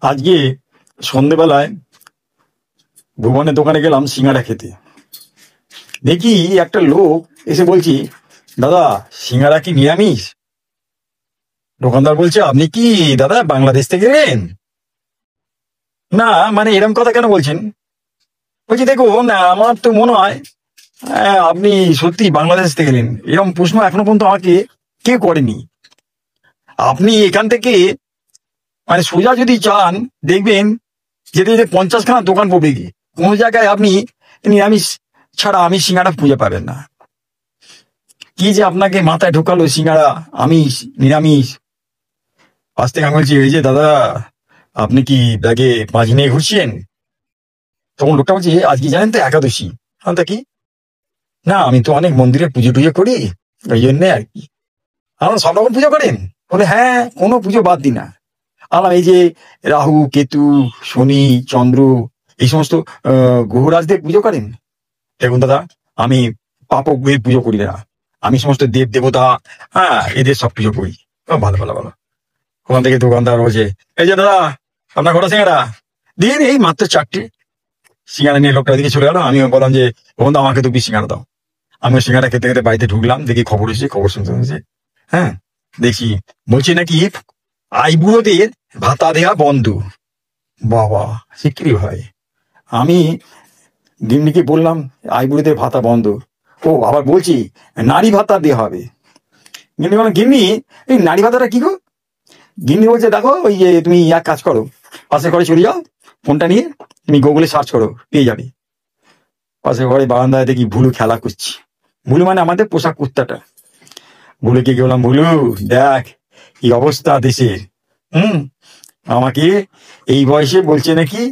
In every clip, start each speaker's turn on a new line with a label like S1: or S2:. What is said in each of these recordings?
S1: আজকে সন্ধেবেলায় ভুবনের দোকানে গেলাম সিঙ্গাড়া খেতে। দেখি একটা লোক এসে বলছি, দাদা সিঙ্গাড়া কি নিরামিষ? দোকানদার বলছে, আপনি কি দাদা বাংলাদেশ থেকে এলেন? না মানে এরকম কথা কেন বলছেন? বলছি দেখুন, আমার তো মনে হয় আপনি সত্যি বাংলাদেশ থেকে এলেন। এরকম প্রশ্ন এখনো পর্যন্ত আমাকে কেউ করেনি। আপনি এখান থেকে মানে সোজা যদি চান, দেখবেন যেতে যেতে 50খানা দোকান পড়বে গিয়ে কোনো জায়গায় আপনি নিরামিষ ছাড়া আমিষ সিঙ্গাড়া খুঁজে পাবেন না। কি যে আপনাকে মাথায় ঢোকালো সিঙ্গাড়া আমিষ নিরামিষ? আজ থেকে আমি বলছি, এই যে দাদা আপনি কি ব্যাগে মাছ নিয়ে ঘুরছেন? তখন লোকটা বলছে, আজকে জানেন তো একাদশী। তা কি? না আমি তো অনেক মন্দিরে পুজো টুজো করি, ওই জন্যে আর কি। আমরা সব রকম পুজো করেন? বলে হ্যাঁ, কোনো পুজো বাদ দিই না। আলাম এই যে রাহু কেতু শনি চন্দ্র এই সমস্ত গ্রহরাজদের পুজো করেন? দেখুন দাদা, আমি পাপগ্রহের পুজো করি না, আমি সমস্ত দেব দেবতা, হ্যাঁ এদের সব পুজো করি। ভালো ভালো ভালো। ওখান থেকে দোকানদার বলছে, এই যে দাদা আপনার কটা সিঙ্গাড়া দিন? এই মাত্র 4টে। সিঙ্গাড়া নিয়ে লোকটা দিকে চলে গেল। আমিও বললাম যে বন্ধু আমাকে 2 পিস সিঙ্গাড়া দাও। আমি সিঙ্গাড়া খেতে খেতে বাড়িতে ঢুকলাম, দেখি খবর এসেছে, খবর শুনতে শুনছে হ্যাঁ দেখছি বলছি নাকি আইবুড়োদের ভাতা দেয়া বন্ধ। বাবা সে কি হয়? আমি গিন্নিকে বললাম আইবুড়োদের ভাতা বন্ধ। ও আবার বলছি নারী ভাতা দেওয়া হবে। গিন্নি বললাম, গিন্নি এই নারী ভাতাটা কি গো? গিন্নি বলছে, দেখো ওই যে তুমি এক কাজ করো, পাশের ঘরে চলে যাও, ফোনটা নিয়ে তুমি গুগলে সার্চ করো, পেয়ে যাবে। পাশের ঘরে বারান্দায় দেখি ভুলু খেলা করছি। ভুলু মানে আমাদের পোষা কুত্তাটা। ভুলুকে বললাম, ভুলু দেখ কি অবস্থা দেশের। হুম আমাকে এই বয়সে বলছে নাকি,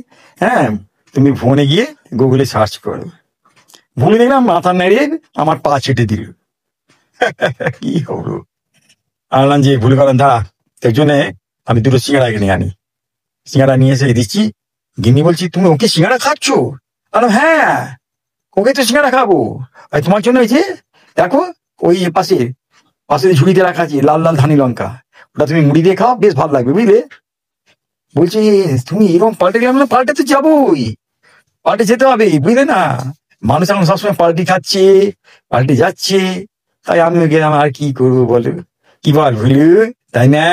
S1: হ্যাঁ তুমি ফোনে গিয়ে গুগলে সার্চ করো। ভুলে দেখলাম মাথা নেড়ে আমার পা ছেটে দিল। কি হলো? আনলাম যে ভুলে গেলাম, দা তার জন্য আমি 2টো সিঙ্গাড়া কিনে আনি। সিঙ্গাড়া নিয়ে এসে দিচ্ছি। গিন্নি বলছি, তুমি ওকে সিঙ্গাড়া খাচ্ছ? আলাম হ্যাঁ, ওকে তো সিঙ্গাড়া খাবো। আর তোমার জন্য এই যে দেখো ওই পাশে পাশে ঝুড়িতে রাখা আছে লাল লাল ধানি লঙ্কা, ওটা তুমি মুড়ি দিয়ে খাও, বেশ ভালো লাগবে বুঝলে। বলছি তুমি এরকম পাল্টে গেলাম না? পাল্টে তো যাবোই, পাল্টে যেতে হবে বুঝলে না। মানুষ এখন সবসময় পাল্টি খাচ্ছে, পাল্টে যাচ্ছে, তাই আমিও গেলাম। আর কি করবো বলো, কি বল ভুলু, তাই না?